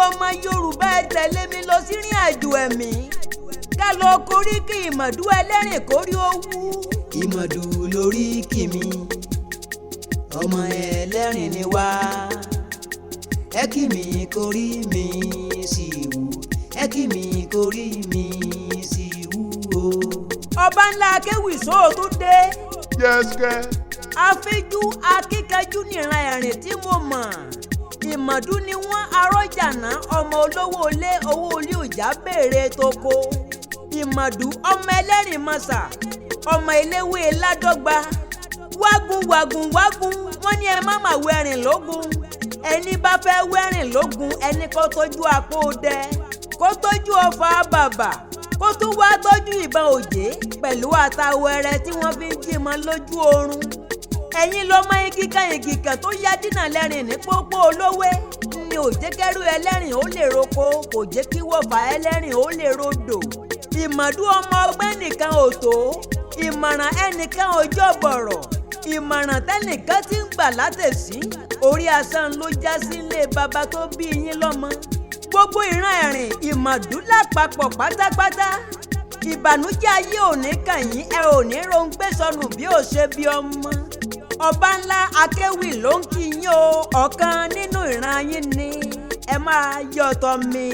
ọmọ Yorùbá ẹ tẹ̀lé mi lọ sí ìrìn àjò ẹ̀mí ká lọ koríkì ìmọ̀dú ẹlẹ́rìn kórí owú. ìmọ̀dú lóríkì mi ọmọ ẹlẹ́rìn ni wá ẹ kí mi korí mi sì wú ẹ kí mi korí mi sì wú o. Ọbańlá Akéwì sóòtú dé. Yẹ́sìkẹ́. Afíjú akíkanjú nìran ẹ̀rìn tí mo mọ̀. Ìmọ̀dú ni wọ́n arọ́jàná ọmọ olówó ilé owó ilé òjá béèrè toko. Ìmọ̀dú ọmọ ẹlẹ́rìn mọ̀sà ọmọ eléwé ládọ́gba. Wágun wágun wágun wọ́n ní ẹ má mà wẹ̀rìn lógun. Ẹni bá fẹ́ wẹ̀rìn lógun ẹni kó tójú àpò dẹ kó tójú ọfà bàbà kó tún wá tọ́jú ìbọn òjé pẹ̀lú àtàwẹ̀rẹ̀ tí wọ́n fi ń jímọ̀ lójú oorun. Ẹ̀yin lọ́mọ igi kan tó yá dínà lẹ́rìn ní pópó olówé ni ò jẹ́ kẹ́rù ẹlẹ́rìn ó lè roko kò jẹ́ kí wọ̀fà ẹlẹ́rìn ó lè rodò. Ìmọ̀dú ọmọ ọgbẹ́ nìkan ò tó ìmọ̀ràn ẹnìkan ò jọ bọ̀rọ̀ ìmọ̀ràn tẹ́nìkan ti ń gbà látẹ̀sí orí asán ló já sí ilé baba tó bí yín lọ́mọ. Gbogbo ìran ẹ̀rìn ìmọ̀dú lápapọ̀ pátápátá ìbànújẹ́ ayé ò ní kàn yín ẹ ò ní ròǹgbé sọnù bí ò ṣe bí ọmọ. Ọbańlá Akéwì ló ń kí yín o ọ̀kan nínú ìran yín ni ẹ máa yọ̀tọ̀ mi.